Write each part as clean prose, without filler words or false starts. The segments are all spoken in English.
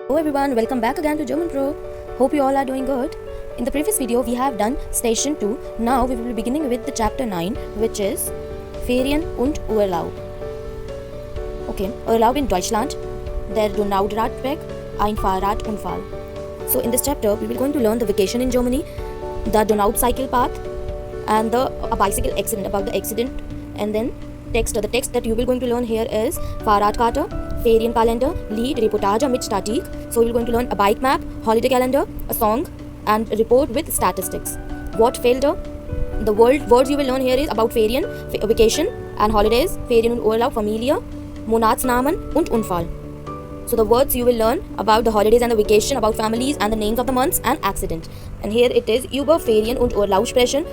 Hello everyone, welcome back again to German Pro. Hope you all are doing good. In the previous video, we have done Station 2. Now we will be beginning with the Chapter 9, which is Ferien und Urlaub. Okay, Urlaub in Deutschland, der Donauradweg, ein Fahrradunfall. So in this chapter, we will going to learn the vacation in Germany, the Donau cycle path, and a bicycle accident, about the accident, and then text. The text that you will going to learn here is Fahrradkarte, Ferienkalender, Lied, Reportage mit Statik. So you will going to learn a bike map, holiday calendar, a song, and a report with statistics. Wortfelder. The words you will learn here is about Ferien, vacation, and holidays, Ferien und Urlaub, Familie, Monatsnamen und Unfall. So the words you will learn about the holidays and the vacation, about families and the names of the months, and accident. And here it is über Ferien und Urlaub sprechen.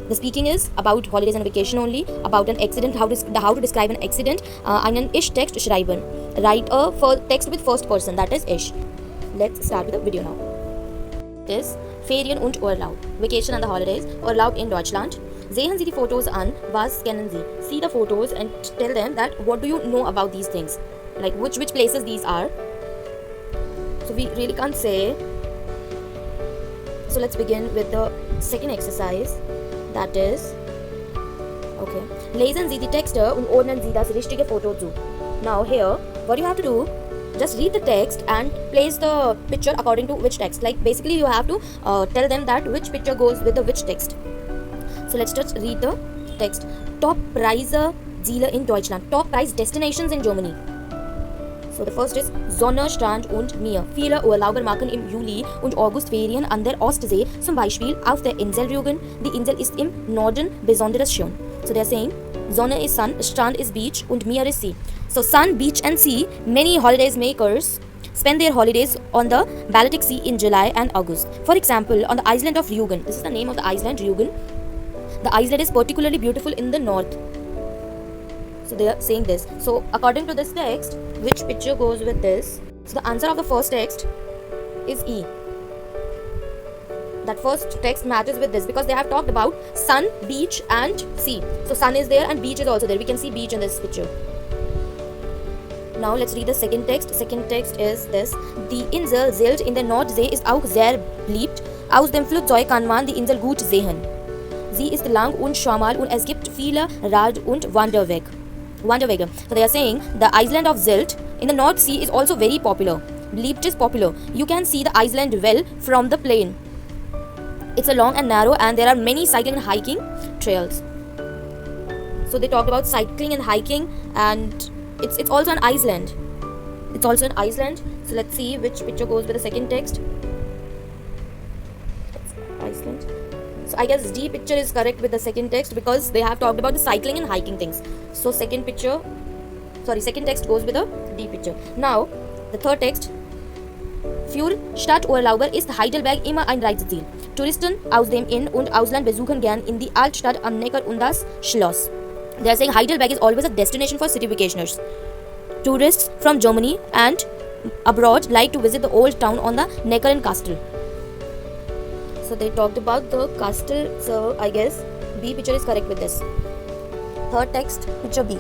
The speaking is about holidays and vacation only, about an accident, how to describe an accident, einen Ich-Text schreiben. Write a text with first person, that is Ich. Let's start with the video now. This Ferien und Urlaub, vacation and the holidays, Urlaub in Deutschland. Sehen Sie die Fotos an, was kennen Sie? See the photos and tell them that what do you know about these things? Like which places these are. So we really can't say. So let's begin with the second exercise. That is, okay, lesen Sie die Texte und ordnen Sie das richtige Foto zu. Now here, what you have to do, just read the text and place the picture according to which text. Like basically you have to tell them that which picture goes with the which text. So let's just read the text. Top Reise Ziele in Deutschland. Top Price destinations in Germany. So the first is Sonne, Strand und Meer. Viele Urlauber machen im Juli und August Ferien an der Ostsee, zum Beispiel auf der Insel Rügen. Die Insel ist im Norden besonders schön. So they are saying Sonne is sun, Strand is beach und Meer is sea. So sun, beach and sea, many holidays makers spend their holidays on the Baltic Sea in July and August. For example, on the island of Rügen. This is the name of the island, Rügen. The island is particularly beautiful in the north. So they are saying this. So according to this text, which picture goes with this? So the answer of the first text is E. That first text matches with this because they have talked about sun, beach and sea. So sun is there and beach is also there. We can see beach in this picture. Now let's read the second text. Second text is this. Die Insel Sylt in der Nordsee ist auch sehr beliebt. Aus dem Flugzeug kann man die Insel gut sehen. Sie ist lang und schmal und es gibt viele Rad- und Wanderwege. So they are saying the island of Sylt in the North Sea is also very popular. Beliebt is popular. You can see the island well from the plane. It's a long and narrow and there are many cycling and hiking trails. So they talked about cycling and hiking and it's also an island. It's also an island. So let's see which picture goes with the second text. Iceland. So I guess D picture is correct with the second text because they have talked about the cycling and hiking things. So second text goes with the D picture. Now the third text. Für Stadturlauber ist Heidelberg immer ein Reiseziel. Touristen aus dem In- und Ausland besuchen gern in die Altstadt am Neckar und das Schloss. They are saying Heidelberg is always a destination for city vacationers. Tourists from Germany and abroad like to visit the old town on the Neckar and Castle. So they talked about the castle, so I guess B picture is correct with this. Third text, picture B.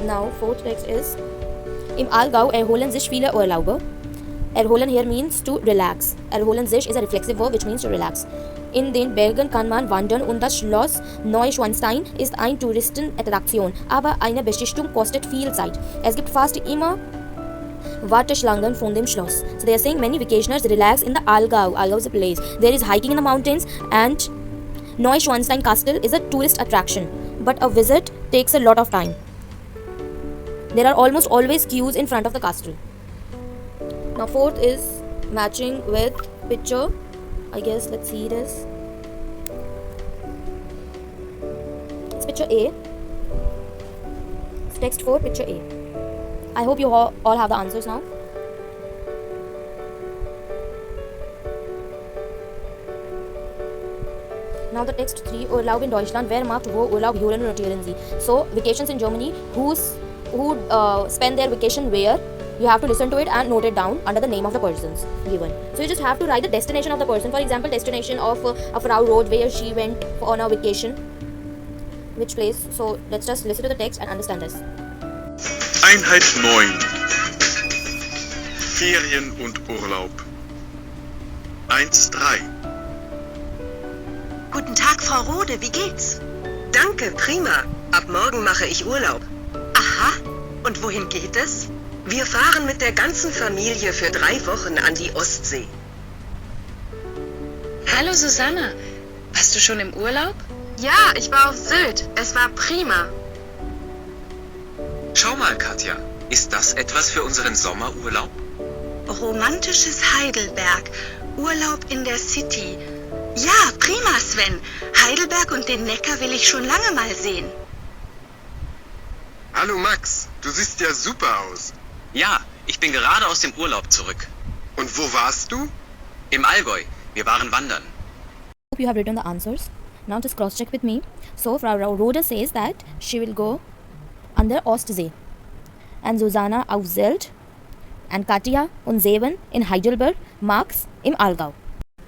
Now fourth text is Im Allgäu erholen sich viele Urlauber. Erholen here means to relax. Erholen sich is a reflexive verb which means to relax. In den Bergen kann man wandern und das Schloss Neuschwanstein ist eine Touristenattraktion, aber eine Besichtigung kostet viel Zeit. Es gibt fast immer Warteschlangen von dem Schloss. So they are saying many vacationers relax in the Allgäu. Allgäu is a place. There is hiking in the mountains and Neuschwanstein Castle is a tourist attraction. But a visit takes a lot of time. There are almost always queues in front of the castle. Now fourth is matching with picture. I guess let's see this. It's picture A. It's text 4, picture A. I hope you all have the answers now. Now the text 3, Urlaub in Deutschland, wer macht wo Urlaub, hören und notieren Sie. So vacations in Germany, who spend their vacation where, you have to listen to it and note it down under the name of the persons given. So you just have to write the destination of the person. For example, destination of Frau Road where she went on a vacation. Which place? So let's just listen to the text and understand this. Einheit 9. Ferien und Urlaub. 1,3. Guten Tag, Frau Rode, wie geht's? Danke, prima. Ab morgen mache ich Urlaub. Aha, und wohin geht es? Wir fahren mit der ganzen Familie für 3 Wochen an die Ostsee. Hallo Susanna, warst du schon im Urlaub? Ja, ich war auf Sylt. Es war prima. Schau mal, Katja, ist das etwas für unseren Sommerurlaub? Romantisches Heidelberg. Urlaub in der City. Ja, prima, Sven. Heidelberg und den Neckar will ich schon lange mal sehen. Hallo Max, du siehst ja super aus. Ja, ich bin gerade aus dem Urlaub zurück. Und wo warst du? Im Allgäu. Wir waren wandern. Hope you have written the answers. Now just cross check with me. So Frau Rode says that she will go an der Ostsee. And Susanna auf Sylt. And Katja und Seven in Heidelberg. Max im Allgäu.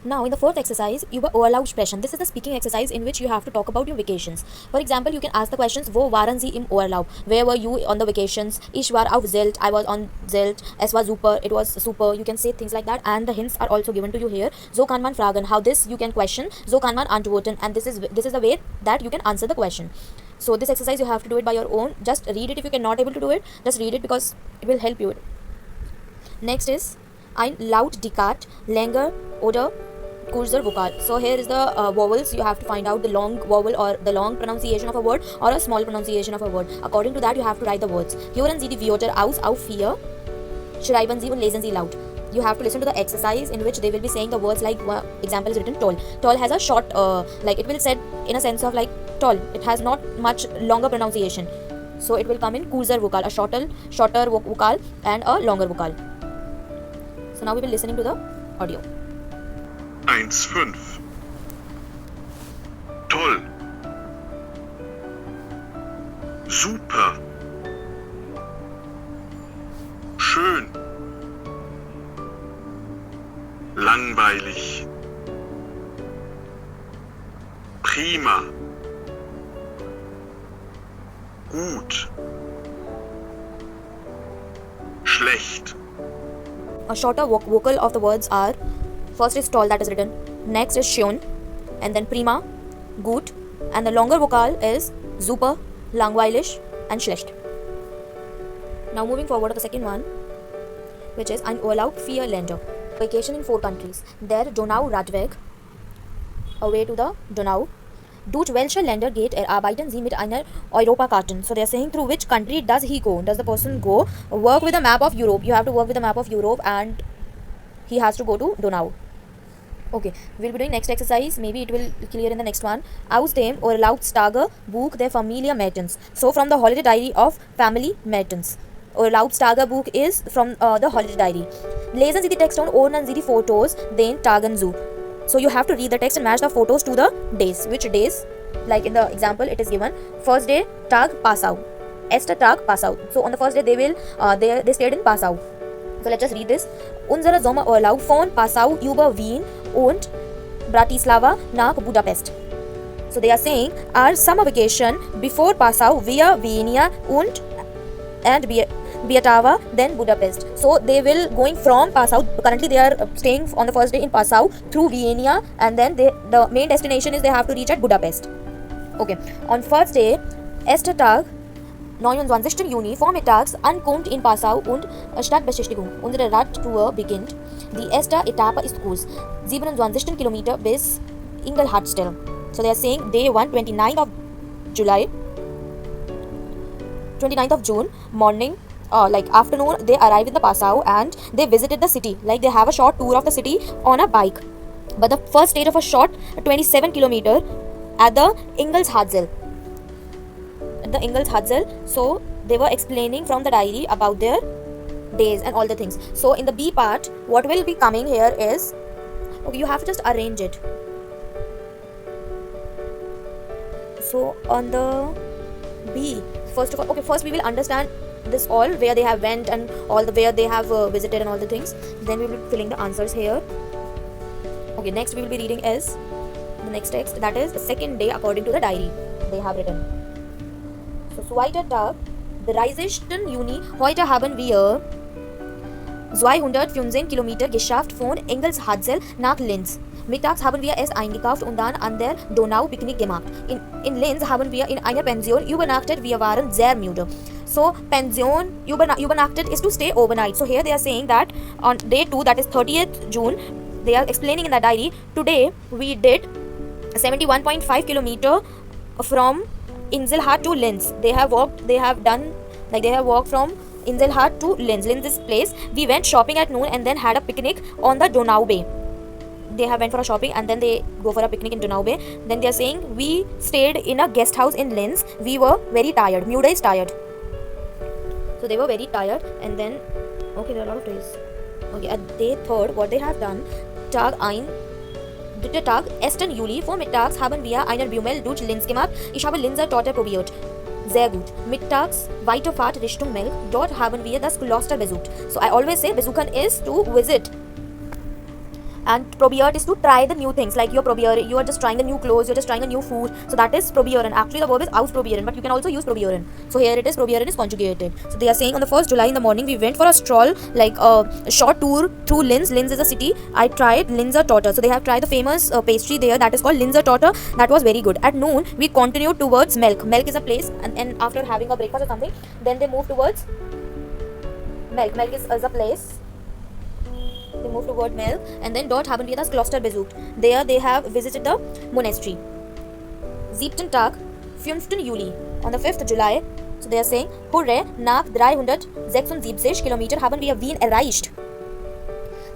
Now in the fourth exercise, über Urlaub sprechen. This is the speaking exercise in which you have to talk about your vacations. For example, you can ask the questions, wo waren Sie im Urlaub? Where were you on the vacations? Ich war auf Sylt. I was on Sylt. Es war super. It was super. You can say things like that, and the hints are also given to you here. So kann man fragen. How this you can question. So kann man antworten, and this is the way that you can answer the question. So this exercise you have to do it by your own. Just read it if you cannot able to do it. Just read it because it will help you. Next is ein Lautdikat, länger oder kurzer Vokal. So here is the vowels. You have to find out the long vowel or the long pronunciation of a word or a small pronunciation of a word. According to that, you have to write the words. Hören Sie die Wörter aus auf 4. Schreiben Sie und lesen Sie laut. You have to listen to the exercise in which they will be saying the words like, example is written tall. Tall has a short, like it will said in a sense of like tall. It has not much longer pronunciation. So it will come in kurzer Vokal, a shorter vokal and a longer vokal. So now we will listening to the audio. 1,5. Toll. Super. Schön. Langweilig. Prima. Gut. Schlecht. A shorter vocal of the words are, first is tall, that is written, next is schön, and then prima, gut, and the longer vocal is super, langweilig, and schlecht. Now moving forward to the second one, which is ein Urlaub 4 Länder. Vacation in 4 countries. Der Donau-Radweg, away to the Donau. Durch welche Länder geht arbeiten Sie mit einer Europakarte? So they are saying through which country does he go? Does the person go? Work with a map of Europe. You have to work with a map of Europe and he has to go to Donau. Okay, we'll be doing next exercise. Maybe it will clear in the next one. Aus dem Urlaubstagebuch der Familie Mertens. So from the holiday diary of family Mertens. Urlaubstagebuch is from the holiday diary. Lesen Sie die Texte und ordnen Sie die Fotos den Tagen zu. So you have to read the text and match the photos to the days. Which days? Like in the example, it is given. First day, Tag Passau. Erster Tag Passau. So on the first day, they stayed in Passau. So let's just read this. Unser Sommerurlaub von Passau über Wien und Bratislava nach Budapest. So they are saying our summer vacation before Passau via Vienna and Biatava, then Budapest. So they will going from Passau. Currently they are staying on the first day in Passau through Vienna, and then the main destination is they have to reach at Budapest. Okay. On first day, erster Tag, 29. Juni, vormittags ankommt in Passau und Stadtbesichtigung. Unsere Radtour beginnt. Die erste Etappe ist kurz, 27 Kilometer bis Ingolstadt. So they are saying day 1, 29th of June, morning, like afternoon, they arrive in the Passau and they visited the city. Like they have a short tour of the city on a bike. But the first stage of a short 27 kilometer at the Ingolstadt. So they were explaining from the diary about their days and all the things. So in the B part, what will be coming here is, okay, you have to just arrange it. So on the B, first of all, okay, first we will understand this all, where they have went and all the where they have visited and all the things. Then we will be filling the answers here. Okay, next we will be reading is the next text, that is the second day according to the diary they have written. So zweiter Tag, 30. Juni, heute haben wir 215 Kilometer geschafft von Engelshadsel nach Linz. Mittags haben wir es eingekauft und dann an der Donau Picknick gemacht. In Linz haben wir in einer Pension übernachtet. Wir waren sehr müde. So Pension übernachtet is to stay overnight. So here they are saying that on day 2, that is 30th June, they are explaining in the diary, today we did 71.5 kilometer from Inselhard to Linz. They have walked from Inselhard to Linz. Linz is place. We went shopping at noon and then had a picnic on the Donau Bay. They have went for a shopping and then they go for a picnic in Donau Bay. Then they are saying we stayed in a guest house in Linz. We were very tired. Müde is tired. So they were very tired and then okay, there are a lot of days. Okay, at day 3rd, what they have done, Tag 1, dritte Tag, 1. Juli, vormittags haben wir einen Bummel durch Linz gemacht. Ich habe Linzer Torte probiert. Sehr gut. Mittags Weiterfahrt Richtung Melk. Dort haben wir das Kloster besucht. So I always say besuchen is to visit. And probiert is to try the new things, like you are just trying the new clothes, you're just trying a new food. So that is probieren. Actually the verb is ausprobieren, but you can also use probieren. So here it is, probieren is conjugated. So they are saying on the 1st July in the morning we went for a stroll, like a short tour through Linz. Linz is a city. I tried Linzer Torte. So they have tried the famous pastry there that is called Linzer Torte. That was very good. At noon we continued towards Melk. Melk is a place, and after having a breakfast or something, then they move towards Melk. Melk is a place. They moved toward Melk and then dort haben wir das Kloster besucht. There they have visited the monastery. 7. Tag, 5. Juli. On the 5th July, so they are saying, Hurre, nach 376 Kilometer haben wir Wien erreicht.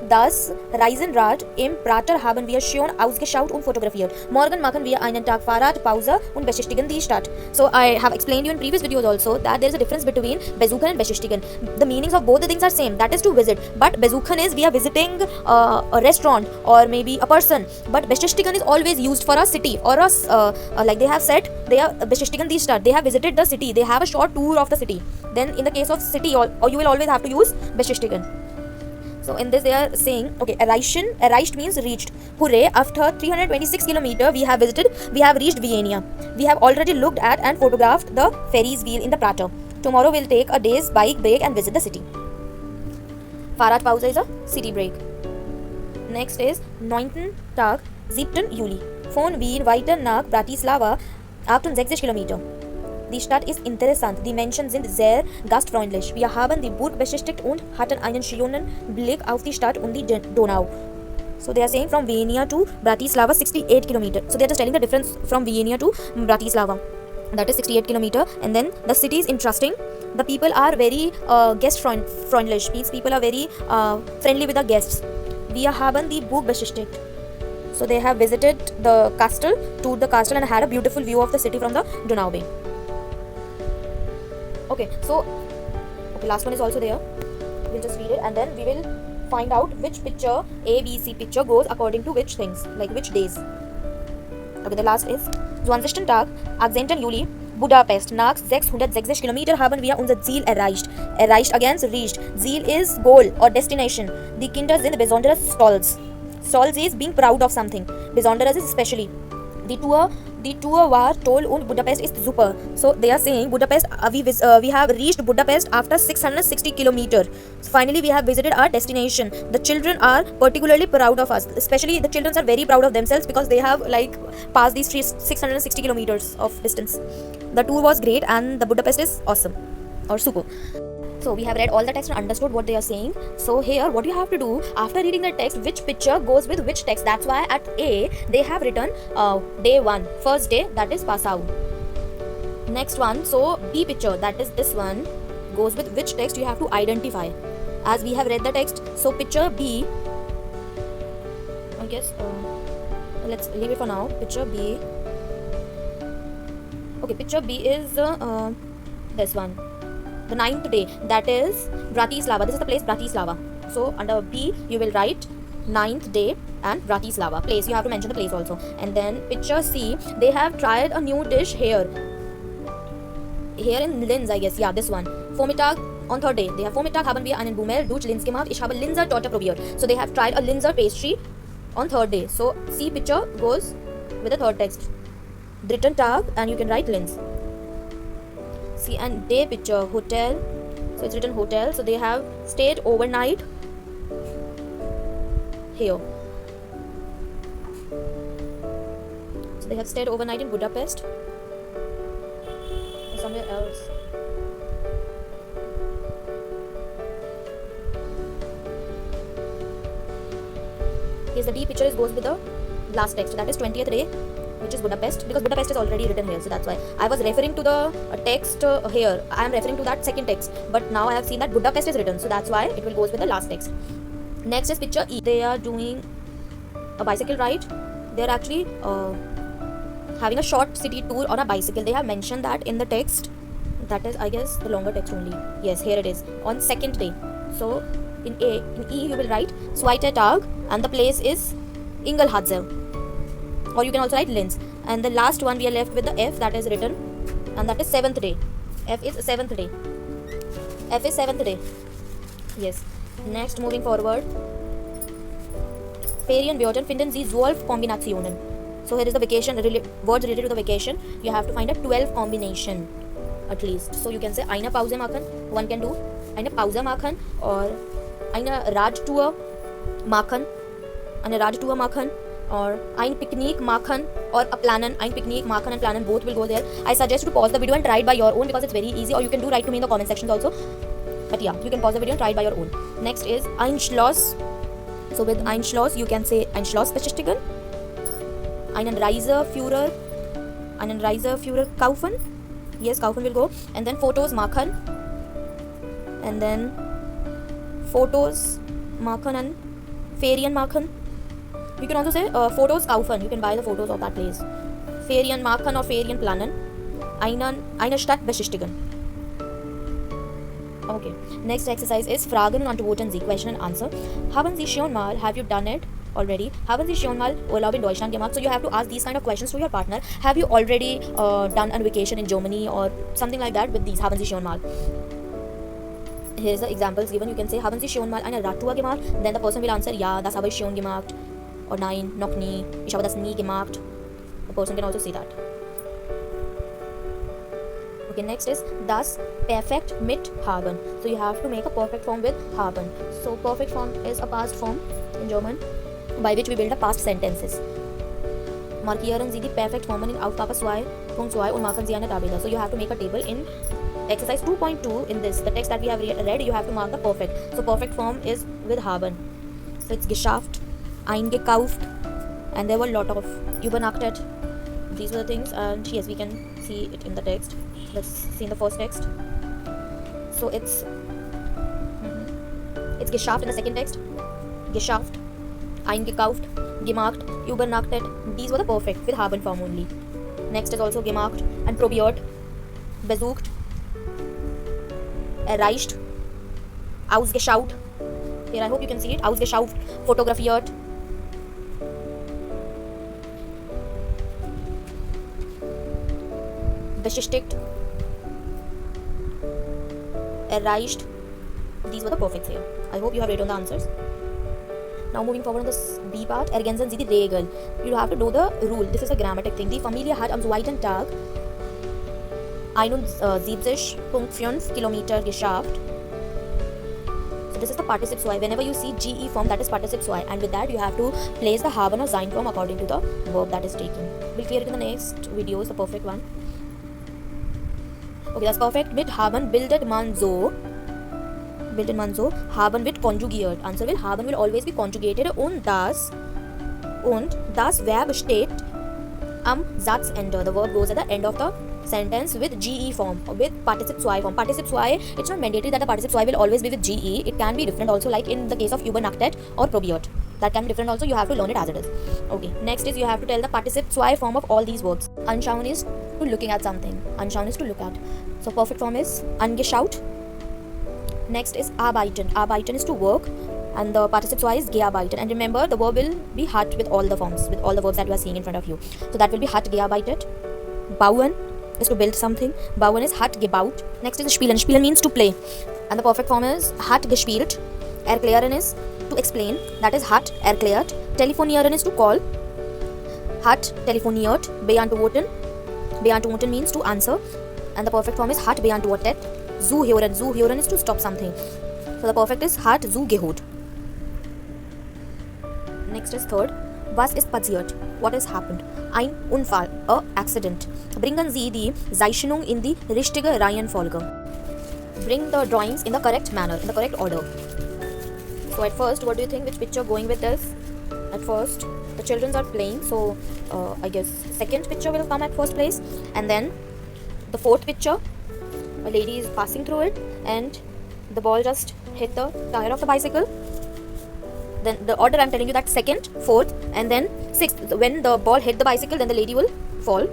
Das Reisenrad im Prater haben wir schon ausgeschaut und fotografiert. Morgen machen wir einen Tag Fahrradpause und besichtigen die Stadt. So I have explained you in previous videos also that there is a difference between besuchen and besichtigen. The meanings of both the things are same. That is to visit. But besuchen is we are visiting a restaurant or maybe a person. But besichtigen is always used for a city or a like they have said, they are besichtigen die Stadt. They have visited the city. They have a short tour of the city. Then in the case of city, or you will always have to use besichtigen. So in this they are saying, okay, erreicht means reached. Hooray, after 326 kilometer we have reached Vienna. We have already looked at and photographed the Ferris wheel in the Prater. Tomorrow we'll take a day's bike break and visit the city. Fahrradpause is a city break. Next is 9. Tag, 7. Juli. Von Wien weiter nach Bratislava, 68 Kilometer. Die Stadt ist interessant, die Menschen sind sehr gastfreundlich. Wir haben die Burg besichtigt und hatten einen schönen Blick auf die Stadt und die Donau. So they are saying from Vienna to Bratislava 68 kilometer. So they are just telling the difference from Vienna to Bratislava. That is 68 kilometer. And then the city is interesting. The people are very gastfreundlich. Means people are very friendly with the guests. Wir haben die Burg besichtigt. So they have visited the castle, toured the castle and had a beautiful view of the city from the Donau Bay. Okay, so last one is also there. We'll just read it and then we will find out which picture, A, B, C picture goes according to which things, like which days. Okay, the last is 20. Tag, 18. Juli, Budapest. Nach 660 Kilometer haben wir unser Ziel erreicht. Erreicht against reached. Ziel is goal or destination. Die Kinder sind besonders stolz. Stolz is being proud of something. Besonderes is especially. Die Tour war toll und Budapest ist super. So they are saying Budapest, we have reached Budapest after 660 kilometers. So finally we have visited our destination. The children are particularly proud of us. Especially the children are very proud of themselves because they have like passed these 660 kilometers of distance. The tour was great and the Budapest is awesome or super. So we have read all the text and understood what they are saying. So here what you have to do after reading the text, which picture goes with which text. That's why at A they have written day 1, first day, that is Passau. Next one, so B picture, that is this one, goes with which text you have to identify. As we have read the text, so picture B, I guess let's leave it for now. Picture B. Okay, picture B is this one. The 9th day, that is Bratislava. This is the place Bratislava. So under B you will write 9th day and Bratislava. Place, you have to mention the place also. And then picture C, they have tried a new dish here in Linz, I guess. Yeah, this one. Vormittag on 3rd day. They have Vormittag haben wir einen Bummel durch Linz gemacht. Ich habe Linzer Torte probiert. So they have tried a Linzer pastry on 3rd day. So C picture goes with the third text. Dritten Tag and you can write Linz. See, and day picture, hotel, so it's written hotel. So they have stayed overnight here. So they have stayed overnight in Budapest or somewhere else. Here's the D picture goes with the last text. That is 20th day, which is Budapest, because Budapest is already written here. So that's why I was referring to the text here. I am referring to that second text, but now I have seen that Budapest is written. So that's why it will goes with the last text. Next is picture E. They are doing a bicycle ride. They are actually having a short city tour on a bicycle. They have mentioned that in the text. That is, I guess, the longer text only. Yes, here it is. On second day. So in E you will write Zweiter Tag and the place is Ingelhadze. Or you can also write Linz. And the last one we are left with the F, that is written, and that is 7th day. F is 7th day. F is 7th day. Yes. Next, moving forward. Ferienwörter finden Sie 12 Kombinationen. So here is the vacation, words related to the vacation. You have to find a 12 combination at least. So you can say eine Pause machen. One can do eine Pause machen or eine Radtour machen. Eine Radtour machen. Or ein Picknick machen or a planen. Ein Picknick machen and planen, both will go there. I suggest you to pause the video and try it by your own because it's very easy, or you can do write to me in the comment sections also. But yeah, you can pause the video and try it by your own. Next is ein Schloss. So with ein Schloss you can say ein Schloss besichtigen. Einen Reiseführer kaufen. Yes, kaufen will go. And then Fotos machen. And then Fotos machen and Ferien machen. You can also say Fotos kaufen. You can buy the photos of that place. Ferien machen or Ferien planen. Eine Stadt besichtigen. Okay. Next exercise is Fragen und Antworten Sie. Question and answer. Haben Sie schon mal? Have you done it already? Haben Sie schon mal Urlaub in Deutschland gemacht? So you have to ask these kind of questions to your partner. Have you already done a vacation in Germany or something like that with these? Haben Sie schon mal? Here's the examples given. You can say Haben Sie schon mal eine Radtour gemacht? Then the person will answer Ja, das habe ich schon gemacht. Or nein, noch nie. Ich habe das nie gemacht. The person can also say that. Okay, next is das Perfekt mit haben. So you have to make a perfect form with haben. So perfect form is a past form in German by which we build a past sentences. Markieren Sie die Perfektformen in Aufgabe 2.2 und machen Sie eine Tabelle. So you have to make a table in exercise 2.2 in this. The text that we have read, you have to mark the perfect. So perfect form is with haben. So it's geschafft, eingekauft, and there were a lot of übernachtet. These were the things, and yes, we can see it in the text. Let's see in the first text. So it's geschafft in the second text. Geschafft, eingekauft, gemacht, übernachtet. These were the perfect with haben form only. Next is also gemacht and probiert, besucht, erreicht, ausgeschaut. Here I hope you can see it. Ausgeschaut, fotografiert. Besichtigt, erreicht. These were the perfects here. I hope you have written the answers. Now moving forward on this B part, ergänzen Sie die Regel. You have to know the rule. This is a grammatic thing. Die Familie hat am zweiten Tag 71.5 Kilometer geschafft. So this is the participle zwei. Whenever you see GE form, that is participle zwei, and with that you have to place the haben or sein form according to the verb that is taken. We'll clear it in the next videos, the perfect one. Okay, das Perfekt mit haben bildet man so. Haben wird konjugiert. Answer will haben will always be conjugated und das Verb steht am Satzende. The verb goes at the end of the sentence with GE form, with participle zwei form. Participle zwei, it's not mandatory that the participle zwei will always be with GE. It can be different also, like in the case of übernachtet or probiert. That can be different also. You have to learn it as it is. Okay, next is you have to tell the participle zwei form of all these verbs. Anschauen is to looking at something. Anschauen is to look at. So perfect form is angeschaut. Next is arbeiten. Arbeiten is to work, and the participle zwei is gearbeitet. And remember, the verb will be hat with all the forms, with all the verbs that you are seeing in front of you. So that will be hat gearbeitet. Bauen is to build something. Bauen is hat gebaut. Next is spielen. Spielen means to play, and the perfect form is hat gespielt. Erklären is to explain. That is hat erklärt. Telefonieren is to call. Hat telefoniert. Beantworten. Beantworten means to answer, and the perfect form is hat beantwortet. Zuhören. Zuhören is to stop something. So the perfect is hat zugehört. Next is third. Was ist passiert? What has happened? Ein Unfall, a accident. Bringen Sie die Zeichnung in die richtige Reihenfolge. Bring the drawings in the correct manner, in the correct order. So at first, what do you think which picture going with this? At first, the children are playing, so I guess second picture will come at first place, and then the fourth picture, a lady is passing through it and the ball just hit the tire of the bicycle. Then the order I'm telling you, that second, fourth, and then sixth. When the ball hit the bicycle, then the lady will fall.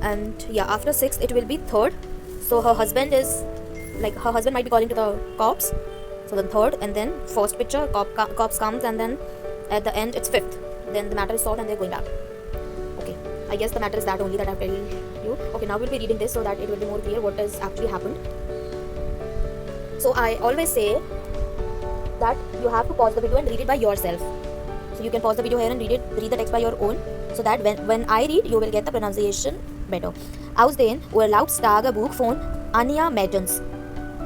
And yeah, after sixth, it will be third. So her husband might be calling to the cops. So then third, and then first picture, cops comes, and then at the end it's fifth. Then the matter is solved and they're going back. Okay, I guess the matter is that only that I've told you. Okay, now we'll be reading this so that it will be more clear what has actually happened. So I always say that you have to pause the video and read it by yourself. So you can pause the video here and read the text by your own, so that when I read, you will get the pronunciation better. Aus den Urlaubstagebuch von Anja Mertens.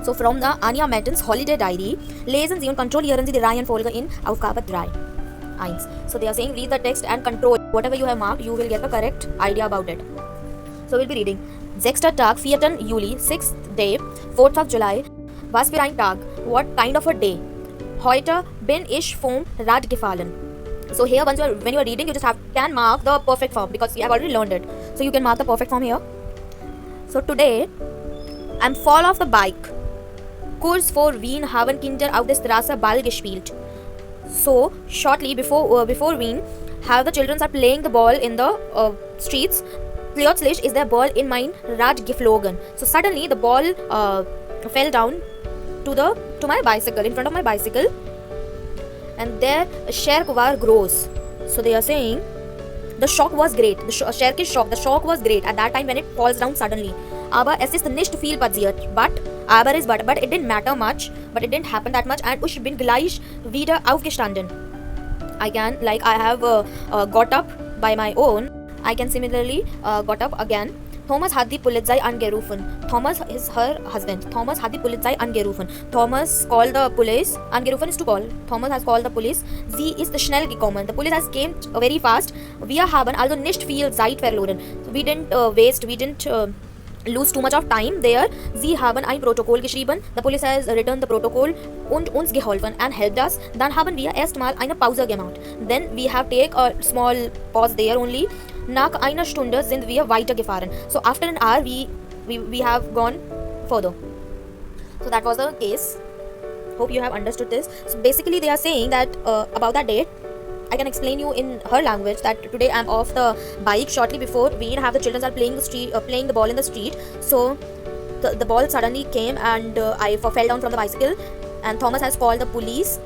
So from the Anja Mertens Holiday Diary, lesen Sie und kontrollieren Sie die Reihenfolge in Aufgabe 3. 1. So they are saying read the text and control whatever you have marked, you will get the correct idea about it. So we'll be reading. 6. Tag, 4. Juli, 6th day, 4th of July. Was für ein Tag? What kind of a day? Heute bin ich vom Rad gefallen. So here, when you are reading, you just can mark the perfect form because you have already learned it. So you can mark the perfect form here. So today, I'm fall off the bike. Kurz vor Wien haben Kinder auf der Straße Ball gespielt. So shortly before Wien, have the children are playing the ball in the streets. Plötzlich ist der Ball in mein Rad geflogen. So suddenly the ball fell down to my bicycle, in front of my bicycle, and there Scherk war groß. So they are saying the shock was great. The Scherk is shocked. The shock was great at that time when it falls down suddenly. Aber es ist nicht viel passiert. But it didn't matter much. But it didn't happen that much. And ich bin gleich wieder aufgestanden. I have got up by my own. I can similarly got up again. Thomas hat die Polizei angerufen. Thomas is her husband. Thomas hat die Polizei angerufen. Thomas called the police. Angerufen is to call. Thomas has called the police. Sie ist schnell gekommen. The police has came very fast. Wir haben also nicht viel Zeit verloren. So we didn't lose too much of time there. Sie haben ein Protokoll geschrieben. The police has written the protocol und uns geholfen and helped us. Dann haben wir erstmal eine Pause gemacht. Then we have take a small pause there only. Nach einer Stunde sind wir weitergefahren. So after an hour, we have gone further. So that was the case. Hope you have understood this. So basically, they are saying that about that date, I can explain you in her language that today I'm off the bike shortly before we have the children are playing the ball in the street. So the ball suddenly came and I fell down from the bicycle, and Thomas has called the police,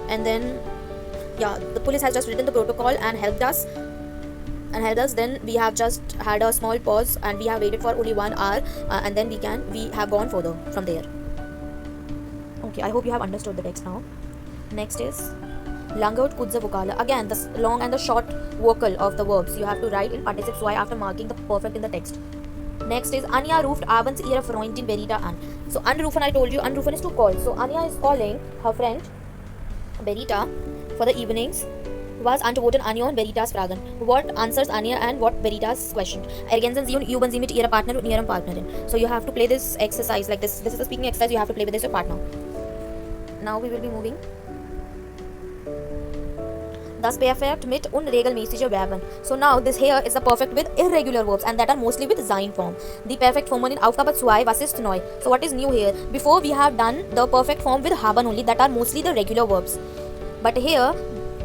and then the police has just written the protocol and helped us. Then we have just had a small pause and we have waited for only 1 hour, and then we have gone further from there. Okay, I hope you have understood the text now. Next is lange und kurze Vokale. Again, the long and the short vocal of the verbs you have to write in Partizip 2 after marking the perfect in the text. Next is Anja ruft abends ihre Freundin Berita an. So anrufen, I told you, anrufen is to call. So Anja is calling her friend Berita for the evenings. Was antworten Anja und Beritas Fragen. What answers Anja and what Beritas question. Ergänzen Sie und üben Sie mit Ihrer Partner und Ihrem Partnerin. So you have to play this exercise like this. This is a speaking exercise. You have to play with this your partner. Now we will be moving. Das Perfekt mit unregelmäßige Verben. So now this here is the perfect with irregular verbs, and that are mostly with sein form. The perfect form in Aufgabe 2, was ist neu? So what is new here? Before we have done the perfect form with haben only, that are mostly the regular verbs. But here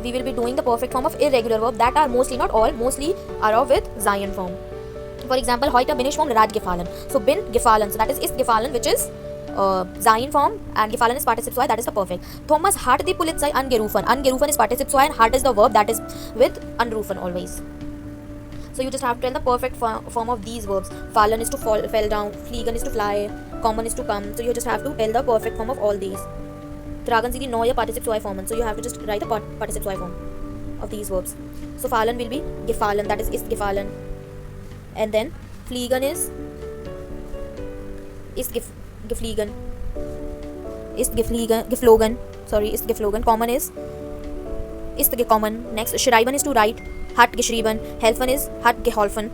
we will be doing the perfect form of irregular verb that are mostly, not all, mostly are with sein form. For example, heute bin ich vom Rad gefallen. So bin gefallen, so that is gefallen, which is sein form, and gefallen is Partizip 2, that is the perfect. Thomas hat die Polizei angerufen. Angerufen is Partizip 2 and hat is the verb, that is with anrufen always. So you just have to tell the perfect form of these verbs. Fallen is to fell down, fliegen is to fly, kommen is to come. So you just have to tell the perfect form of all these. Tragen Sie die neue Partizip 2 formen. So you have to just write the Partizip 2 form of these verbs. So fallen will be gefallen, that is gefallen. And then fliegen is geflogen. Ist geflogen. Sorry, ist geflogen. Kommen is ist gekommen. Next, schreiben ist to write, hat geschrieben. Helfen ist hat geholfen.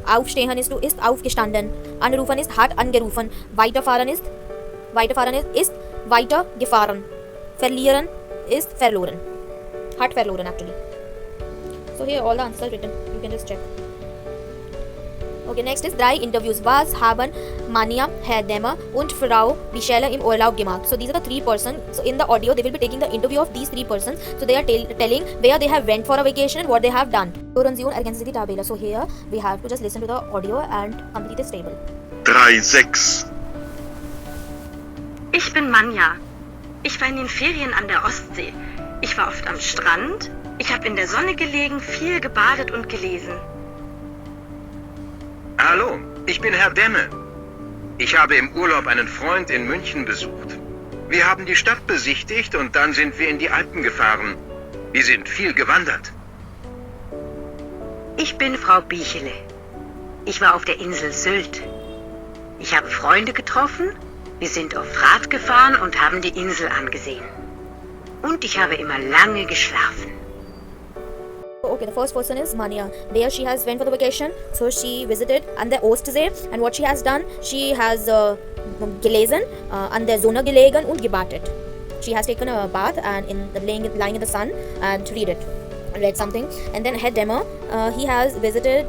Aufstehen ist to ist aufgestanden. Anrufen ist hat angerufen. Weiterfahren ist weitergefahren. Verlieren ist verloren. Hat verloren actually. So here all the answers are written. You can just check. Okay, next is 3 Interviews. Was haben Mania, Herr Demmer und Frau Michelle im Urlaub gemacht? So these are the 3 persons. So in the audio they will be taking the interview of these 3 persons. So they are telling where they have went for a vacation and what they have done. Hören Sie und ergänzen Sie die Tabelle. So here we have to just listen to the audio and complete this table. 3,6. Ich bin Manja. Ich war in den Ferien an der Ostsee. Ich war oft am Strand. Ich habe in der Sonne gelegen, viel gebadet und gelesen. Hallo, ich bin Herr Demme. Ich habe im Urlaub einen Freund in München besucht. Wir haben die Stadt besichtigt und dann sind wir in die Alpen gefahren. Wir sind viel gewandert. Ich bin Frau Bichele. Ich war auf der Insel Sylt. Ich habe Freunde getroffen, wir sind auf Rad gefahren und haben die Insel angesehen. Und ich habe immer lange geschlafen. Okay, the first person is Mania. There she has went for the vacation. So she visited an der Ostsee. And what she has done, she has gelesen, an der Sonne gelegen und gebadet. She has taken a bath and lying in the sun and read something. And then Herr Demmer, he has visited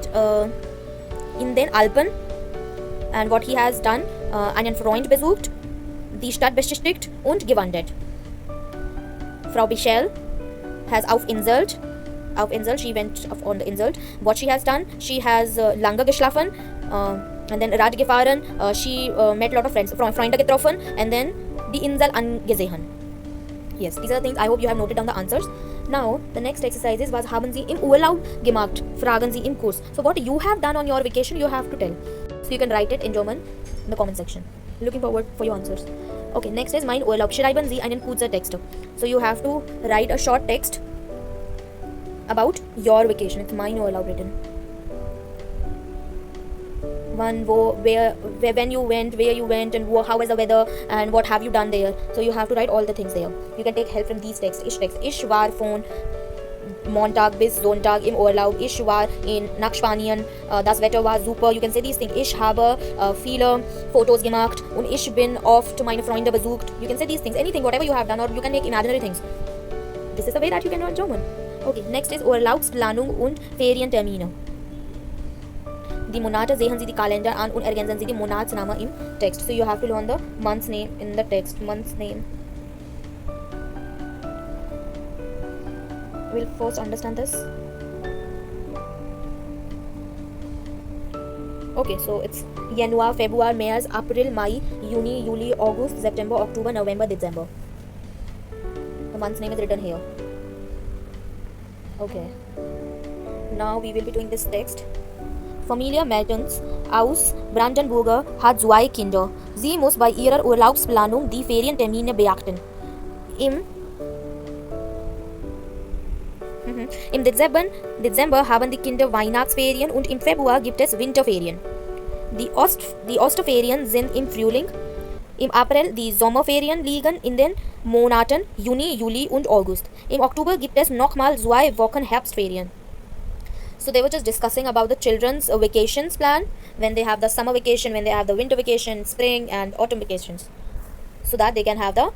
in den Alpen. And what he has done, einen Freund besucht, die Stadt besichtigt und gewandert. Frau Bichel has auf Insel, she went on the Insel. What she has done, she has lange geschlafen, and then Rad gefahren, she met a lot of friends, Freunde getroffen, and then die Insel angesehen. Yes, these are the things. I hope you have noted down the answers. Now, the next exercise is, was haben Sie im Urlaub gemacht? Fragen Sie im Kurs. So what you have done on your vacation, you have to tell. So you can write it in German in the comment section. Looking forward for your answers. Okay, next is mein Urlaub. Schreiben Sie einen kurzen Text. So you have to write a short text about your vacation. It's mein Urlaub written. When you went, where you went, and how was the weather, and what have you done there. So you have to write all the things there. You can take help from these texts. Ich war von Montag bis Sonntag im Urlaub. Ich war nach Spanien. Das Wetter war super. You can say these things. Ich habe viele Fotos gemacht und ich bin oft meine Freunde besucht. You can say these things. Anything, whatever you have done, or you can make imaginary things. This is the way that you can learn German. Okay, next is Urlaubsplanung und Ferientermine. Die Monate sehen Sie die Kalender an und ergänzen Sie die Monatsnamen im Text. So you have to learn the month's name in the text. Month's name. We'll first understand this. Okay, so it's Januar, Februar, März, April, Mai, Juni, Juli, August, September, October, November, December. The month's name is written here. Okay. Now we will be doing this text. Familie Mertens aus Brandenburger hat 2 Kinder. Sie muss bei ihrer Urlaubsplanung die Ferientermine beachten. Im Dezember haben die Kinder Weihnachtsferien und im Februar gibt es Winterferien. Die Osterferien sind im Frühling. Im April die Sommerferien liegen in den Monaten Juni, Juli und August. Im Oktober gibt es nochmal 2 Wochen Herbstferien. So they were just discussing about the children's vacations plan, when they have the summer vacation, when they have the winter vacation, spring and autumn vacations, so that they can have the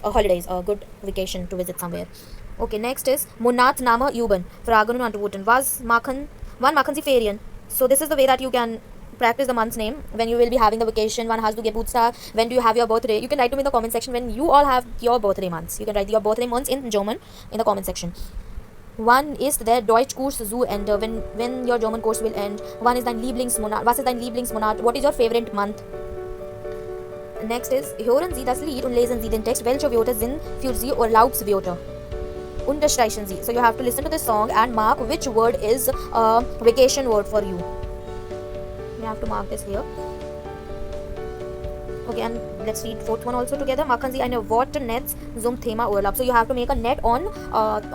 holidays, a good vacation to visit somewhere. Okay, next is Monatsname üben. Fragen und Antworten. Wann machen Sie Ferien? So this is the way that you can practice the month's name. When you will be having the vacation, wann hast du Geburtstag, when do you have your birthday. You can write to me in the comment section when you all have your birthday months. You can write your birthday months in German in the comment section. Wann ist der Deutschkurs zu Ende? When your German course will end. Wann ist dein Lieblingsmonat? Was ist dein Lieblingsmonat? What is your favorite month? Next is, hören Sie das Lied und lesen Sie den Text. Welche Wörter sind für Sie Urlaubswörter? Unterstreichen Sie. So you have to listen to the song and mark which word is a vacation word for you. You have to mark this here. Okay, and let's read fourth one also together. Machen Sie eine Wortnetz zum Thema Urlaub. So you have to make a net on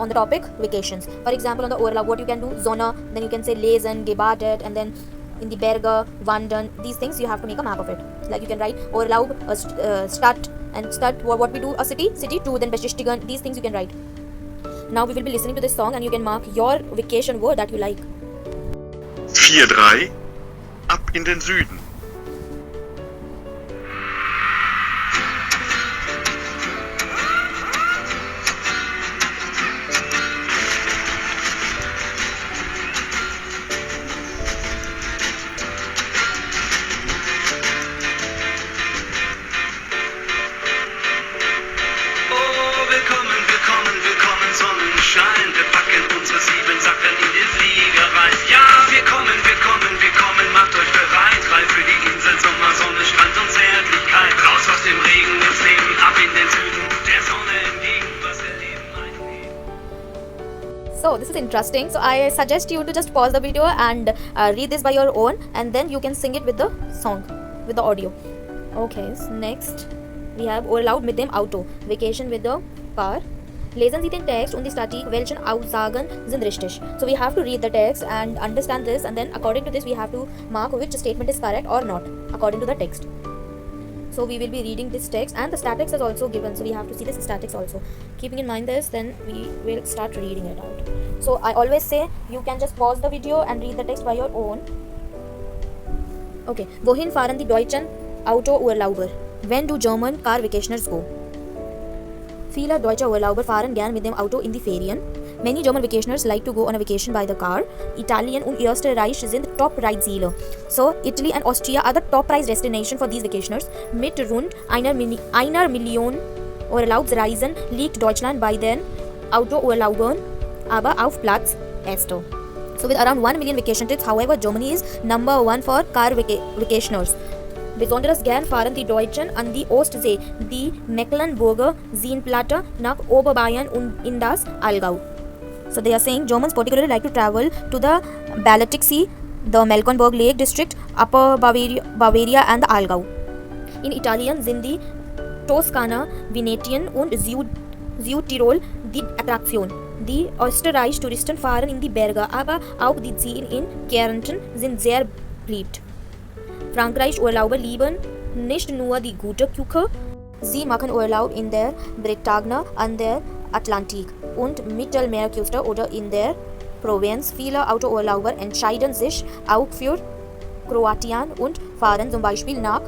the topic vacations. For example, on the Urlaub, what you can do, Sonne, then you can say lesen, gebadet, and then in die Berge, wandern. These things you have to make a map of it. Like you can write Urlaub, Stadt, and Stadt, what we do, a city, to then besichtigen. These things you can write. Now we will be listening to this song and you can mark your vacation word that you like. 4-3, ab in den Süden. Willkommen, Sonnenschein. Wir packen unsere 7 Sacken in den Flieger rein. Ja, wir kommen, macht euch bereit. Reif für die Insel, Sommer, Sonne, Strand und Zärtlichkeit. Raus aus dem Regen ins Leben, ab in den Süden. Der Sonne entgegen, was der Leben eingeht. So this is interesting. So I suggest you to just pause the video and read this by your own, and then you can sing it with the song, with the audio. Okay, so next we have Urlaub mit dem Auto, vacation with the car. Lesen Sie den Text und die Statik, welche Aussagen sind richtig. So we have to read the text and understand this, and then according to this we have to mark which statement is correct or not according to the text. So we will be reading this text, and the statics is also given, so we have to see this statics also. Keeping in mind this, then we will start reading it out. So I always say you can just pause the video and read the text by your own. Okay, wohin fahren die Deutschen Autourlauber? When do German car vacationers go? Viele deutsche Urlauber fahren gern mit dem Auto in die Ferien. Many German vacationers like to go on a vacation by the car. Italien und Österreich sind Top-Reitziele. So, Italy and Austria are the top-price destination for these vacationers. Mit rund einer Million Urlaubsreisen liegt Deutschland bei den Autourlaubern aber auf Platz 1. So, with around 1 million vacation trips, however, Germany is number 1 for car vacationers. Besonders gern fahren die Deutschen an die Ostsee, die Mecklenburger Seenplatte nach Oberbayern und in das Allgäu. So they are saying Germans particularly like to travel to the Baltic Sea, the Mecklenburg Lake District, Upper Bavaria and the Allgäu. In Italien sind die Toskana, Venetien und Südtirol die Attraktion. Die Österreich-Touristen fahren in die Berge, aber auch die Seen in Kärnten sind sehr beliebt. Frankreich-Urlauber lieben nicht nur die gute Küche, sie machen Urlaub in der Bretagne an der Atlantik und Mittelmeerküste oder in der Provence. Viele Autourlauber entscheiden sich auch für Kroatien und fahren zum Beispiel nach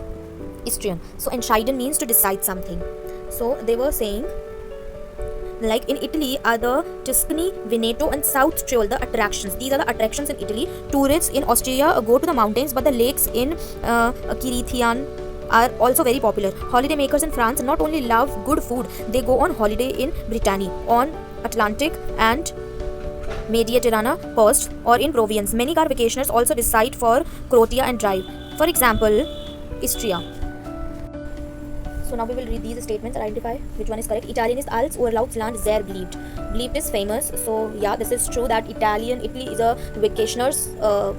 Istrien. So entscheiden means to decide something. So they were saying, like in Italy are the Tuscany, Veneto and South Tyrol the attractions. These are the attractions in Italy. Tourists in Austria go to the mountains, but the lakes in Kirithian are also very popular. Holiday makers in France not only love good food, they go on holiday in Brittany, on Atlantic and Mediterranean coast, or in Provence. Many car vacationers also decide for Croatia and drive. For example, Istria. So now we will read these statements and identify which one is correct. Italian ist als Urlaubsland sehr beliebt. Beliebt is famous. So yeah, this is true that Italy is a vacationer's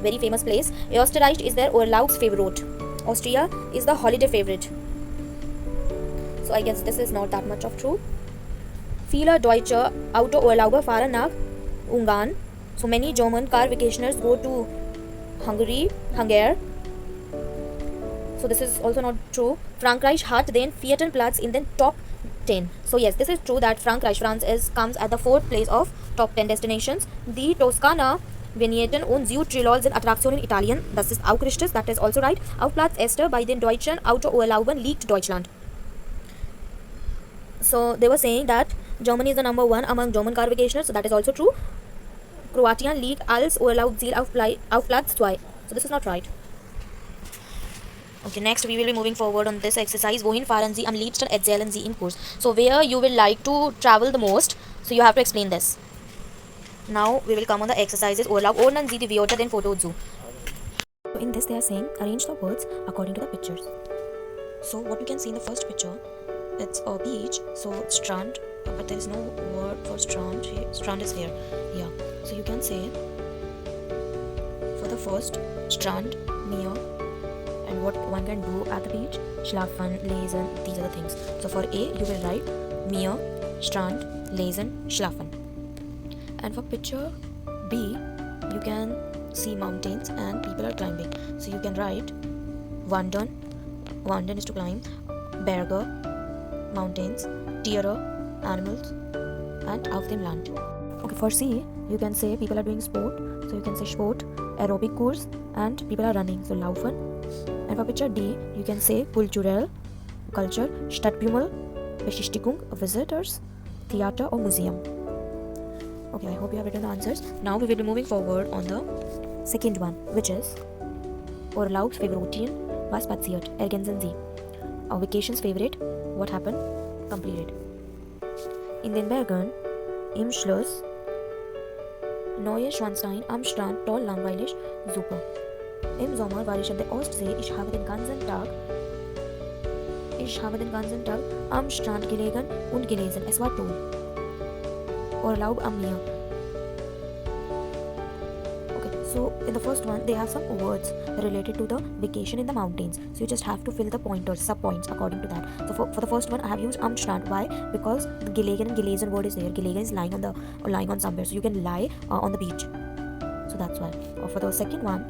very famous place. Österreich is their Urlaubsfavorite. Austria is the holiday favorite. So I guess this is not that much of true. Viele deutsche Autourlauber fahren nach Ungarn. So many German car vacationers go to Hungary. So this is also not true. Frankreich hat den 4. Platz in den Top 10. So yes, this is true that France comes at the 4th place of Top 10 destinations. Die Toskana, Venetien und Südtirol sind Attraktionen in Italien. Das ist auch richtig, that is also right. Auf Platz 1 bei den deutschen Autourlaubern liegt Deutschland. So they were saying that Germany is the number 1 among German car vacationers, so that is also true. Kroatien liegt als Urlaubsziel auf Platz 2. So this is not right. Okay, next we will be moving forward on this exercise. Wohin fahren Sie am liebsten, erzählen Sie im Kurs. So where you will like to travel the most, so you have to explain this. Now we will come on the exercises. Urlaub, ordnen Sie die Wörter den Foto zu. So in this they are saying, arrange the words according to the pictures. So what we can see in the first picture, it's a beach, so strand, but there is no word for strand. Strand is here. Yeah, so you can say for the first, strand, near, and what one can do at the beach, schlafen, lesen, these are the things. So for A, you will write Meer, Strand, lesen, schlafen. And for picture B, you can see mountains and people are climbing. So you can write wandern is to climb, Berge, mountains, Tiere, animals, and auf dem Land. Okay, for C, you can say people are doing sport, so you can say Sport, aerobic course, and people are running, so Laufen. And for picture D, you can say culture, Stadtbummel, Besichtigung, visitors, theater or museum. Okay, I hope you have written the answers. Now we will be moving forward on the second one, which is Urlaubs Favoriten, was passiert, ergänzen Sie. Our vacation's favorite, what happened, completed. In den Bergen, im Schloss, Neue Schwanstein am Strand, toll, langweilig, super. Im Sommer war ich an der Ostsee, ich habe den ganzen Tag am Strand gelegen und gelesen, es war toll. Urlaub am Meer. Okay, so in the first one, they have some words related to the vacation in the mountains. So you just have to fill the pointers, sub-points according to that. So for the first one, I have used am Strand. Why? Because the gelegen and gelesen word is there. Gelegen is lying on somewhere. So you can lie on the beach. So that's why. For the second one,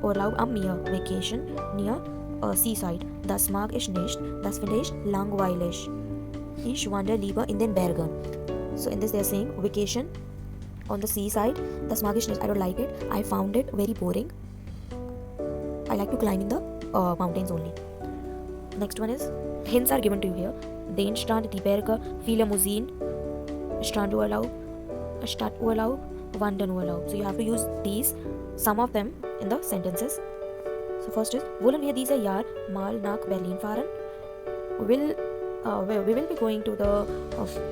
Urlaub am Meer, vacation near seaside. Das mag ich nicht. Das finde ich langweilig. Ich wandere lieber in den Bergen. So in this they are saying vacation on the seaside. Das mag ich nicht. I don't like it. I found it very boring. I like to climb in the mountains only. Next one is hints are given to you here. Den Strand, die Berge, viele Museen, Strandurlaub, Stadturlaub, Wandernurlaub. So you have to use these, some of them in the sentences. So first is, wollen wir dieses Jahr mal nach Berlin fahren? We will be going to the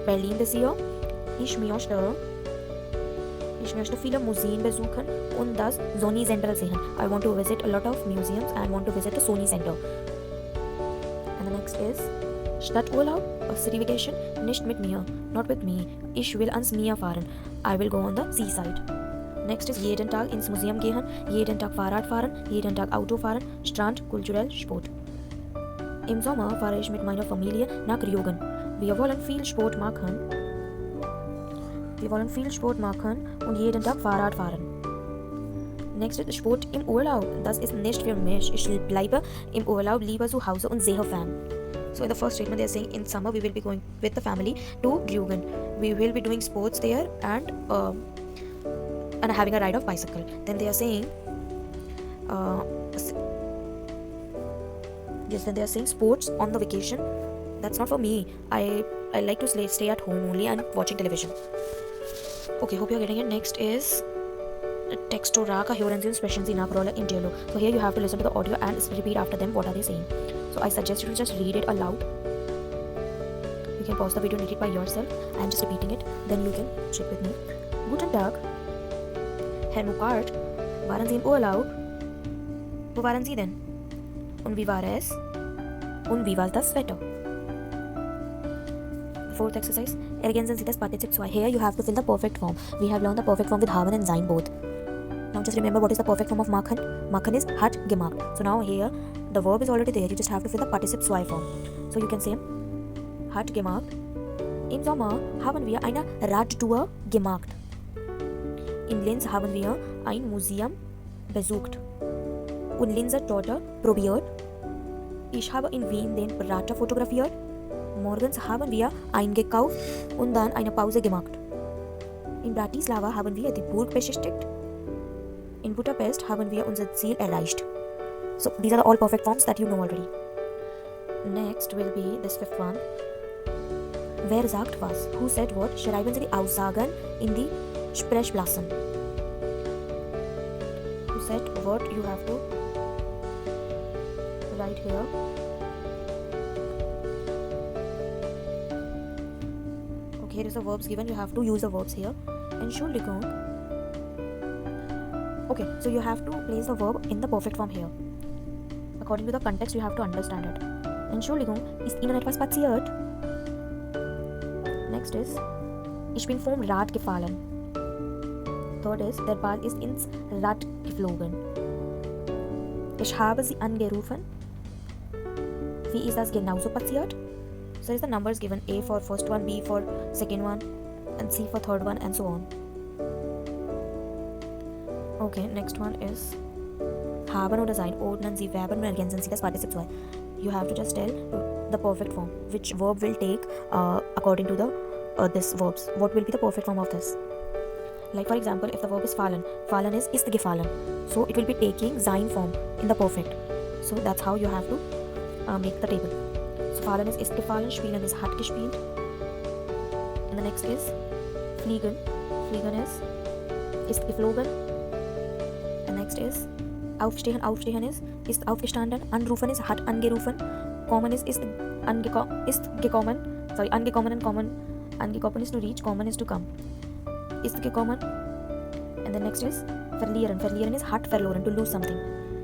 Berlin this year. Ich möchte viele Museen besuchen und das Sony Center sehen. I want to visit a lot of museums and want to visit the Sony Center. And the next is Stadturlaub, a city vacation, nicht mit mir, not with me. Ich will ans Meer fahren. I will go on the seaside. Next is jeden Tag ins Museum gehen, jeden Tag Fahrrad fahren, jeden Tag Auto fahren, Strand, kulturell, Sport. Im Sommer fahre ich mit meiner Familie nach Rügen. Wir wollen viel Sport machen und jeden Tag Fahrrad fahren. Next ist Sport im Urlaub. Das ist nicht für mich. Ich bleibe im Urlaub lieber zu Hause und sehe fern. So in the first statement they are saying in summer we will be going with the family to Rügen. We will be doing sports there and having a ride of bicycle. Then they are saying then they are saying sports on the vacation. That's not for me. I like to stay at home only and watching television. Okay, hope you're getting it. Next is Textoraka, hören Sie und sprechen Sie nach, Rolle in Dialog. So here you have to listen to the audio and repeat after them what are they saying. So I suggest you to just read it aloud. You can pause the video and read it by yourself. I am just repeating it. Then you can check with me. Guten Tag, Herr Muckart, waren Sie im Urlaub? Wo waren Sie denn? Und wie war es? Und wie war das Wetter? Fourth exercise, ergänzen Sie das Partizip 2. Here you have to fill the perfect form. We have learned the perfect form with haben and sein both. Now just remember what is the perfect form of machen. Machen is hat gemacht. So now here the verb is already there. You just have to fill the Partizip 2 form. So you can say hat gemacht. Im Sommer haben wir eine Radtour gemacht. In Linz haben wir ein Museum besucht und Linzer Torte probiert. Ich habe in Wien den Prater fotografiert. Morgens haben wir eingekauft und dann eine Pause gemacht. In Bratislava haben wir die Burg besichtigt. In Budapest haben wir unser Ziel erreicht. So these are all perfect forms that you know already. Next will be this fifth one. Wer sagt was? Who said what? Schreiben Sie die Aussagen in die Sprechblasen. Who said what? You have to write here. Okay, here is the verbs given. You have to use the verbs here. Entschuldigung. Okay, so you have to place the verb in the perfect form here. According to the context, you have to understand it. Entschuldigung, ist Ihnen etwas passiert? Next is, ich bin vom Rad gefallen. Third is, der Ball ist ins Rad geflogen. Ich habe sie angerufen. Wie ist das genauso passiert? So there is the numbers given, A for first one, B for second one, and C for third one, and so on. Okay, next one is haben oder sein, ordnen Sie, verben und ergänzen Sie das Partizip 2. You have to just tell the perfect form, which verb will take according to the this verbs. What will be the perfect form of this? Like for example, if the verb is fallen, fallen is gefallen. So it will be taking sein form in the perfect. So that's how you have to make the table. So fallen is gefallen, spielen is hat gespielt. And the next is fliegen. Fliegen ist geflogen. And next is aufstehen. Aufstehen ist aufgestanden. Anrufen ist hat angerufen. Kommen ist gekommen. Sorry, angekommen and kommen. Angekommen is to reach, kommen is to come. Ist gekommen. And the next is verlieren. Verlieren is hat verloren, to lose something.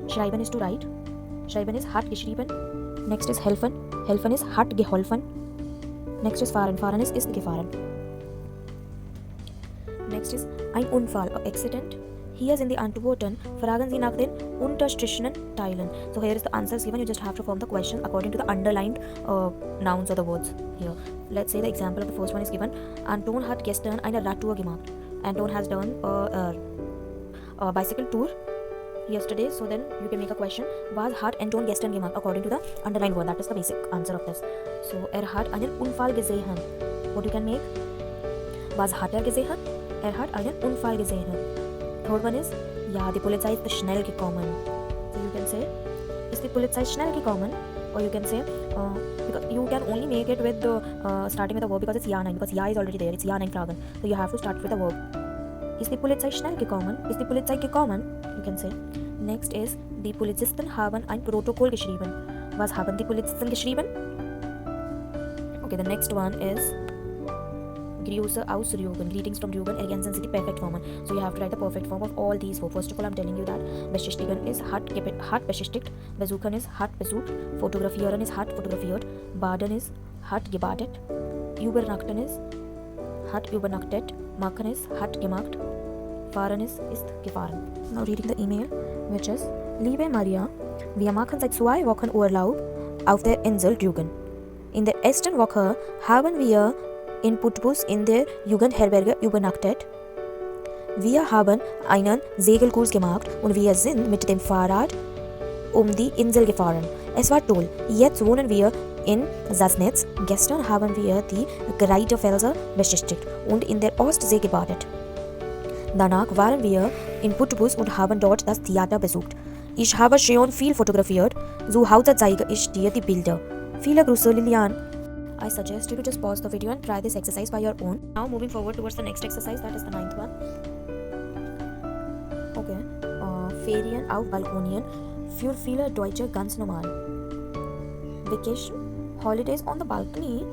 Schreiben is to write. Schreiben is hat geschrieben. Next is helfen. Helfen is hat geholfen. Next is fahren. Fahren is gefahren. Next is ein Unfall, a accident. Hier sind die Antworten. Fragen Sie nach den unterstrichenen Teilen. So here is the answers given. You just have to form the question according to the underlined nouns or the words here. Let's say the example of the first one is given. Anton hat gestern eine Radtour gemacht. Anton has done a bicycle tour yesterday. So then you can make a question. Was hat Anton gestern gemacht? According to the underlined word. That is the basic answer of this. So hat einen Unfall gesehen. What you can make? Was hat gesehen? Hat einen Unfall gesehen. Third one is, ja, die Polizei ist schnell gekommen. So you can say, ist die Polizei schnell gekommen? Or you can say, because you can only make it with the starting with the verb because it's ja, nein, because ja is already there. It's ja, nein, Fragen. So you have to start with the verb. Ist die Polizei schnell gekommen? Ist die Polizei gekommen? You can say. Next is, die Polizisten haben ein Protokoll geschrieben. Was haben die Polizisten geschrieben? Okay, the next one is, Grüße aus Rügen, greetings from Rügen, ergänzen Sie die perfect form. So you have to write the perfect form of all these four. First of all, I'm telling you that beschäftigen is hat beschäftigt, besuchen is hat besucht, fotografieren is hat fotografiert, baden is hat gebadet, übernachten is hat übernachtet, machen is hat gemacht, fahren ist gefahren. Now reading the email, which is, liebe Maria, wir machen seit 2 Wochen Urlaub auf der Insel Rügen. In der ersten Woche haben wir in Putbus in der Jugendherberge übernachtet. Wir haben einen Segelkurs gemacht und wir sind mit dem Fahrrad die Insel gefahren. Es war toll. Jetzt wohnen wir in Sassnitz. Gestern haben wir die Greiterfelser besichtigt und in der Ostsee gebadet. Danach waren wir in Putbus und haben dort das Theater besucht. Ich habe schon viel fotografiert. Zu Hause zeige ich dir die Bilder. Viele Grüße, Lilian. I suggest you to just pause the video and try this exercise by your own. Now moving forward towards the next exercise, that is the 9th one. Okay. Ferien auf Balkonien für viele Deutsche ganz normal. Vacation, holidays on the balcony.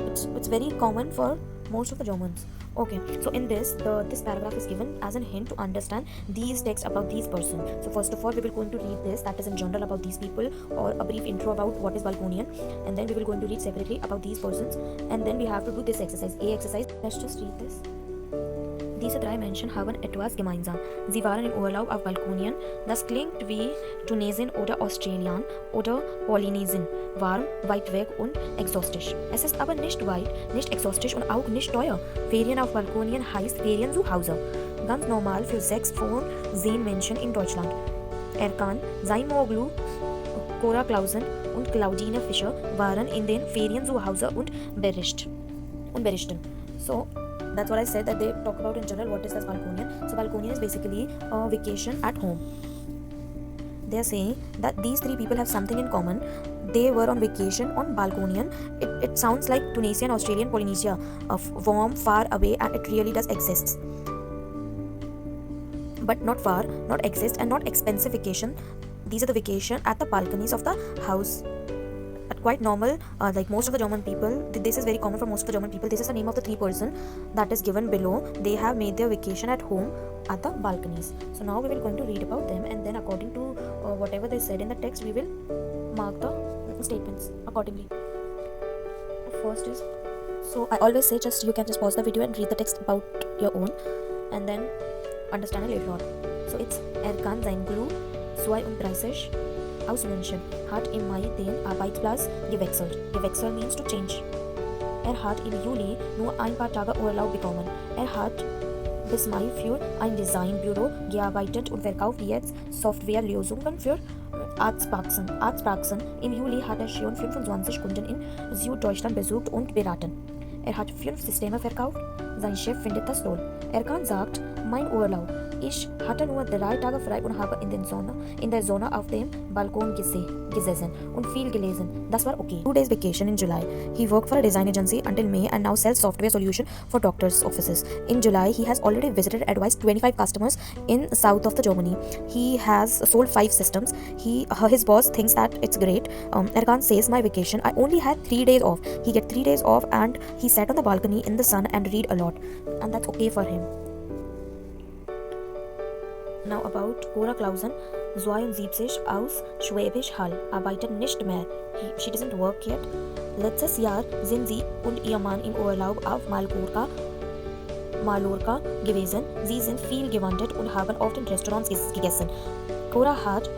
It's very common for most of the Germans. Okay, so in this paragraph is given as a hint to understand these texts about these persons. So first of all, we will going to read this, that is in general about these people, or a brief intro about what is Balkonian, and then we will going to read separately about these persons, and then we have to do this exercise, A exercise. Let's just read this. Diese 3 Menschen haben etwas gemeinsam. Sie waren in Urlaub auf Balkonien. Das klingt wie Tunesien oder Australien oder Polynesien. Warm, weit weg und exotisch. Es ist aber nicht weit, nicht exotisch und auch nicht teuer. Ferien auf Balkonien heißt Ferien zu Hause. Ganz normal für 6 von 10 Menschen in Deutschland. Erkan, Zaimoglu, Cora Clausen und Claudine Fischer waren in den Ferien zu Hause und berichten. So, that's what I said, that they talk about in general what is as Balkonian. So Balkonian is basically a vacation at home. They are saying that these 3 people have something in common. They were on vacation on Balkonian. It sounds like Tunisian, Australian, Polynesia, warm, far away, and it really does exist. But not far, not exist, and not expensive vacation. These are the vacation at the balconies of the house. Quite normal, like most of the German people, this is very common for most of the German people. This is the name of the 3 person that is given below. They have made their vacation at home at the balconies. So now we will going to read about them, and then according to whatever they said in the text, we will mark the statements accordingly. First is, so I always say you can just pause the video and read the text about your own, and then understand it later on. So it's Erkan Zainglu 32 aus München hat im Mai den Arbeitsplatz gewechselt. Gewechselt means to change. Hat im Juli nur ein paar Tage Urlaub bekommen. Hat bis Mai für ein Designbüro gearbeitet und verkauft jetzt Softwarelösungen für Arztpraxen. Im Juli hat er schon 25 Kunden in Süddeutschland besucht und beraten. hat 5 Systeme verkauft. Sein Chef findet das toll. Kann sagt, mein Urlaub. Ich hatte nur 3 Tage frei und habe in der Sonne auf dem Balkon gesessen und viel gelesen. Das war okay. 2 days vacation in July. He worked for a design agency until May and now sells software solution for doctors' offices. In July, he has already visited and advised 25 customers in south of the Germany. He has sold 5 systems. His boss thinks that it's great. Erkan says, my vacation, I only had 3 days off. He get 3 days off and he sat on the balcony in the sun and read a lot. And that's okay for him. Now about Cora Clausen, 72 aus Schwäbisch Hall, arbeitet nicht mehr. She doesn't work yet. Letztes Jahr sind sie und ihr Mann im Urlaub auf Mallorca gewesen. Sie sind viel gewandert und haben oft in Restaurants gegessen. Cora hat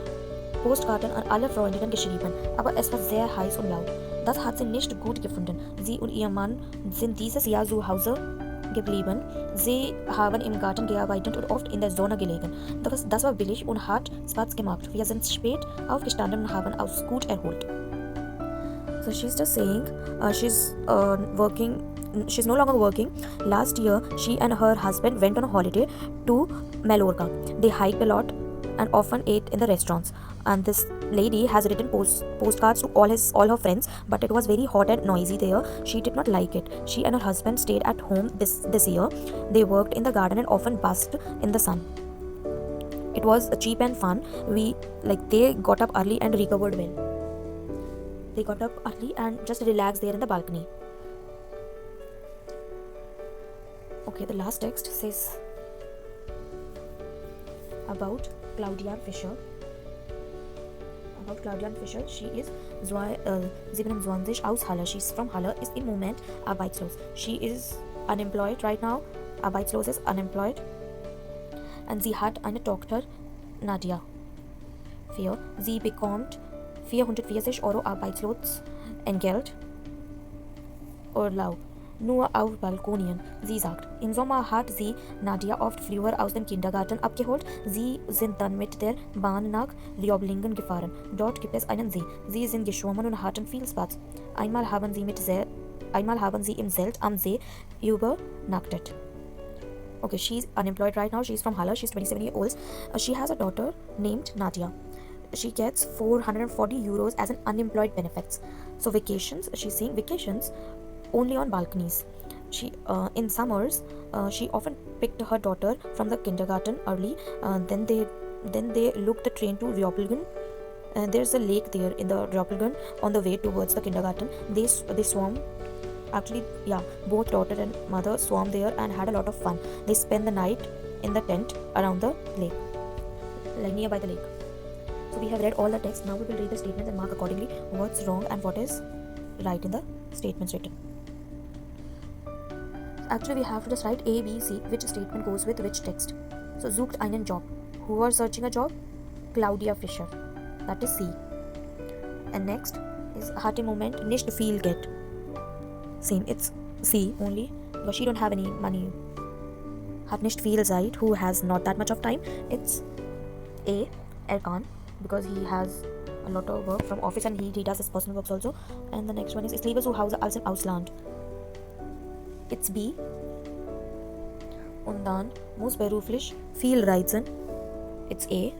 Postkarten an alle Freundinnen geschrieben, aber es war sehr heiß und laut. Das hat sie nicht gut gefunden. Sie und ihr Mann sind dieses Jahr zu Hause geblieben. Sie haben im Garten gearbeitet und oft in der Sonne gelegen. Das war billig und hat Spaß gemacht. Wir sind spät aufgestanden und haben uns gut erholt. So she's just saying she's no longer working. Last year she and her husband went on a holiday to Mallorca. They hiked a lot and often ate in the restaurants. And this lady has written postcards to all her friends, but it was very hot and noisy there. She did not like it. She and her husband stayed at home this year. They worked in the garden and often basked in the sun. It was cheap and fun. They got up early and recovered well. They got up early and just relaxed there in the balcony. Okay, the last text says about Claudia Fischer. She is 27 aus Halle. She's from Halle, ist im Moment arbeitslos. She is unemployed right now. Arbeitslos ist unemployed. Und sie hat eine Tochter, Nadia. Sie bekommt 440 Euro Arbeitslosentgelt. Urlaub. Nur auf Balkonien. Sie sagt, im Sommer hat sie Nadia oft früher aus dem Kindergarten abgeholt. Sie sind dann mit der Bahn nach Rioblingen gefahren. Dort gibt es einen See. Sie sind geschwommen und hatten viel Spaß. Einmal haben sie im Zelt am See übernachtet. Okay, she's unemployed right now. She's from Halle. She's 27 years old. She has a daughter named Nadia. She gets 440 euros as an unemployed benefits. So vacations, she's saying vacations only on balconies. In summers, she often picked her daughter from the kindergarten early. Then they looked the train to Rioblingen. There's a lake there in the Rioblingen on the way towards the kindergarten. They swam. Actually, yeah, both daughter and mother swam there and had a lot of fun. They spent the night in the tent around the lake, like nearby the lake. So we have read all the text. Now we will read the statements and mark accordingly what's wrong and what is right in the statements written. Actually, we have to just write A, B, C, which statement goes with which text. So, sucht einen Job. Who was searching a job? Claudia Fischer. That is C. And next is hat im Moment nicht viel Geld. Same, it's C only, because she don't have any money. Hat nicht viel Zeit, who has not that much of time. It's A, Erkan, because he has a lot of work from office and he does his personal works also. And the next one is ich liebe zu Hause als im Ausland. It's B. Und dann muss beruflich viel reisen. It's A.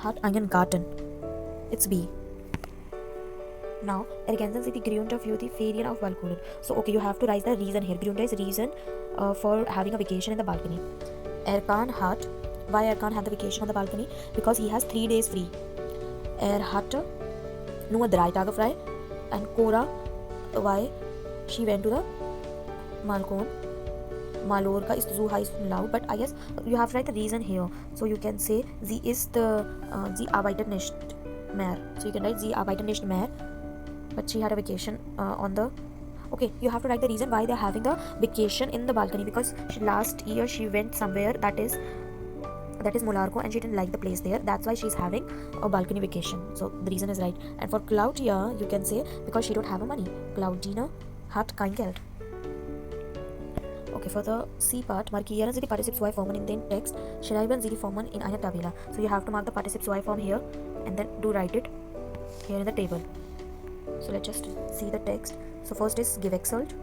Hat einen Garten. It's B. Now, ergänzen Sie die Gründe für die Ferien auf Balkonen. So, okay, you have to write the reason here. Gründe is reason for having a vacation in the balcony. Why Erkan had the vacation on the balcony? Because he has 3 days free. Hatte nur 3 Tage frei. And Cora, why she went to the Balkon. Mallorca is so high and loud, but I guess you have to write the reason here. So you can say sie arbeitet nicht mehr. So you can write sie arbeitet nicht mehr, but she had a vacation on the. Okay, you have to write the reason why they're having a vacation in the balcony, because last year she went somewhere that is Mallorca and she didn't like the place there. That's why she's having a balcony vacation. So the reason is right. And for Claudia, you can say because she don't have money. Claudina hat kein Geld. Okay, for the C part, markieren Sie die Partizip 2 Formen in den Text. Schreiben Sie die Formen in einer Tabella. So you have to mark the Partizip 2 form here and then write it here in the table. So let's just see the text. So first is gewechselt.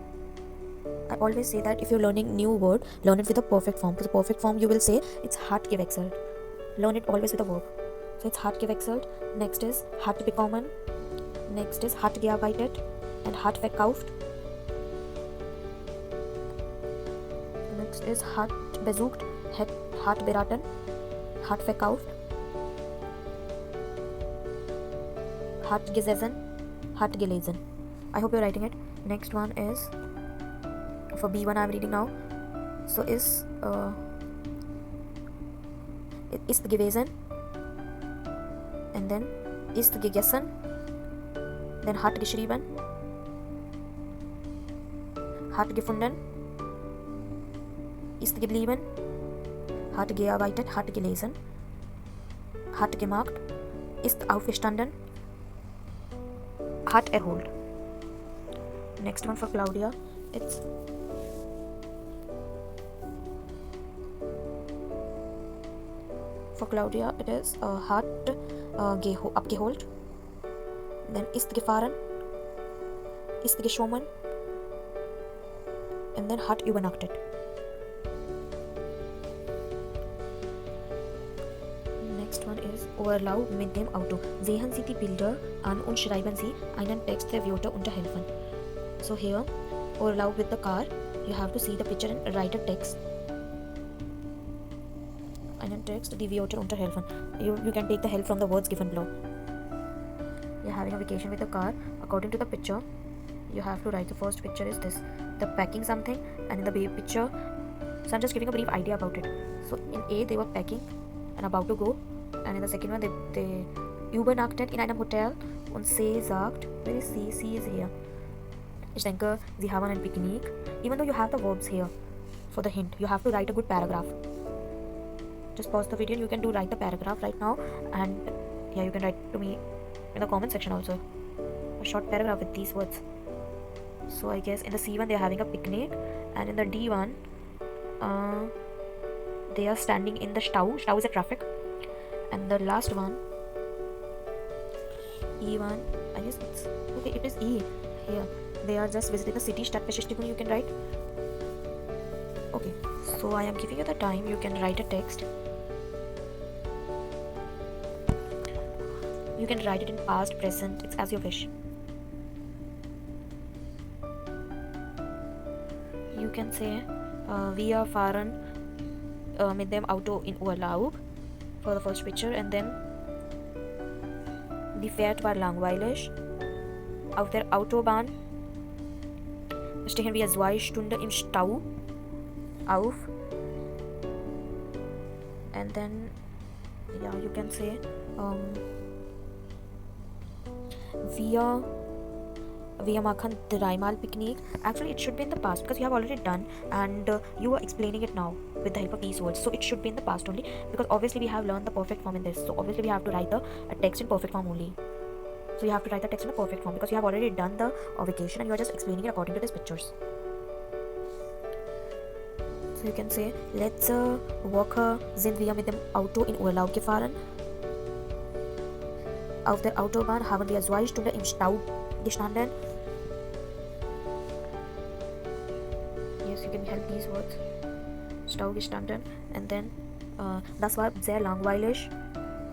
I always say that if you're learning new word, learn it with the perfect form. For the perfect form, you will say it's hat gewechselt. Learn it always with a verb. So it's hat gewechselt. Next is hat bekommen. Next is hat gearbeitet and hat verkauft. Next is hat besucht, hat beraten, hat verkauft, hat gesessen, hat gelesen. I hope you're writing it. Next one is for B1 I'm reading now. So ist gewesen, and then ist gegessen, then hat geschrieben, hat gefunden, ist geblieben, hat gearbeitet, hat gelesen, hat gemacht, ist aufgestanden, hat erholt. Next one for Claudia, it's for Claudia it is hat abgeholt, then ist gefahren, ist geschwommen, and then hat übernachtet. Next one is Urlaub mit dem Auto. Sehen Sie die Bilder an und schreiben Sie einen Text der Wörter unterhelfen. So here, Urlaub with the car, you have to see the picture and write a text. Einen Text, die Wörter unterhelfen. You can take the help from the words given below. You're having a vacation with the car. According to the picture, you have to write the first picture is this. They're packing something, and in the B picture, so I'm just giving a brief idea about it. So in A, they were packing and about to go. And in the second one, they übernachtet in einem Hotel und C sagt, where is C? C is here. Ich denke, sie haben ein Picknick. Even though you have the verbs here for the hint, you have to write a good paragraph. Just pause the video and you can write the paragraph right now, and yeah, you can write to me in the comment section also a short paragraph with these words. So I guess in the C1 they are having a picnic, and in the D1 they are standing in the Stau. Stau is a traffic. And the last one, E1, I guess it's okay, it is E here. They are just visiting the city. Stadtbesichtigung you can write. Okay, so I am giving you the time. You can write a text. You can write it in past, present, it's as you wish. You can say wir fahren mit dem Auto in Urlaub for the first picture, and then die Fahrt war langweilig. Auf der Autobahn stehen wir 2 Stunden im Stau auf. And then yeah, you can say wir machen 3-mal Picknick. Actually it should be in the past because you have already done, and you are explaining it now with the help of these words, so it should be in the past only, because obviously we have learned the perfect form in this, so obviously we have to write a text in perfect form only. So you have to write the text in the perfect form because you have already done the vacation and you are just explaining it according to these pictures. So you can say letzte Woche sind wir mit dem Auto in Urlaub gefahren. Auf der Autobahn haben wir 2 Stunden im Stau gestanden. Yes, you can help these words. Stau gestanden. And then das war sehr langweilig.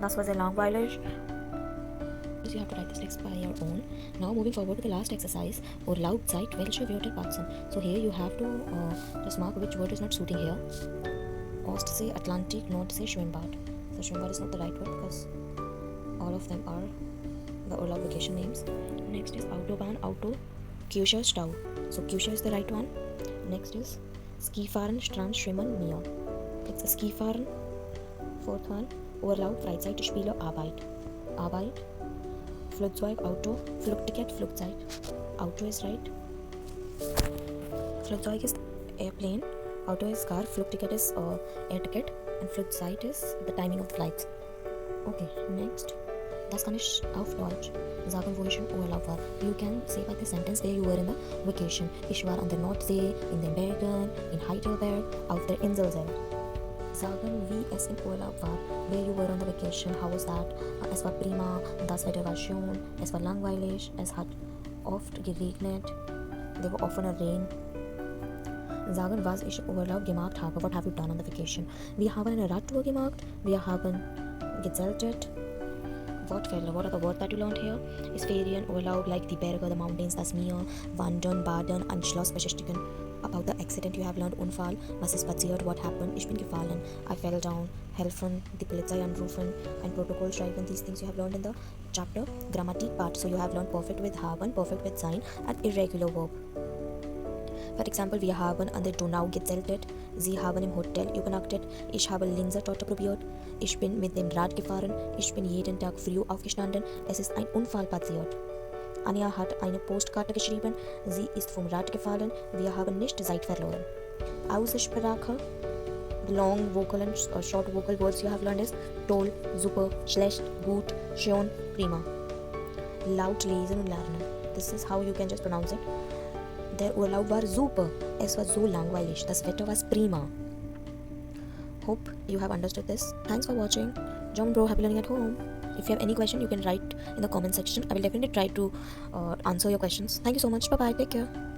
Das war sehr langweilig. So you have to write this text by your own. Now moving forward to the last exercise, Urlaubzeit, welche Wörter passen. So here you have to just mark which word is not suiting here. Ostsee, Atlantik, Nordsee, Schwimmbad. So Schwimmbad is not the right word because all of them are the Urlaub vacation names. Next is Autobahn, Auto, Küche, Stau. So Küche is the right one. Next is Skifahren, Strand, Schwimmen, Meer. It's a Skifahren. Fourth one, Urlaub, Freizeit, Spiele, Arbeit. Arbeit. Flugzeug, Auto, Flugticket, Flugzeit. Auto is right. Flugzeug is airplane. Auto is car. Flugticket is air ticket. And Flugzeit is the timing of the flights. Okay, next. Das kann ich auf Deutsch sagen, wo ich im Urlaub war. You can say by the sentence where you were in the vacation. Ich war an der Nordsee, in den Bergen, in Heidelberg, auf der Insel selbst. Sagen, wie es im Urlaub war. Where you were on the vacation, how was that? Es war prima, das Wetter war schön, es war langweilig, es hat oft geregnet, there were often a rain. sagen, was ich im Urlaub gemacht habe. What have you done on the vacation? Wir haben eine Radtour gemacht. Wir haben gezeltet. Wortfälle. What are the words that you learned here? Ist Ferien, Urlaub, like die Berge, the mountains, das Meer, Wandern, Baden, ein Schloss beschäftigen. About the accident you have learned, Unfall, was ist passiert, what happened, ich bin gefallen, I fell down, helfen, die Polizei anrufen, ein Protokoll schreiben, these things you have learned in the chapter. Grammatik part, so you have learned perfect with haben, perfect with sein, and irregular verb. For example, wir haben an der Donau gezeltet, sie haben im Hotel übernachtet, ich habe Linsertorte probiert, ich bin mit dem Rad gefahren, ich bin jeden Tag früh aufgestanden, es ist ein Unfall passiert. Anja hat eine Postkarte geschrieben, sie ist vom Rad gefallen, wir haben nicht Zeit verloren. Aussprache, long vocal and short vocal words you have learned is toll, super, schlecht, gut, schön, prima. Laut lesen und lernen. This is how you can just pronounce it. Der Urlaub war super, es war so langweilig, das Wetter war prima. Hope you have understood this. Thanks for watching. John Bro, happy learning at home. If you have any question, you can write in the comment section. I will definitely try to answer your questions. Thank you so much. Bye bye. Take care.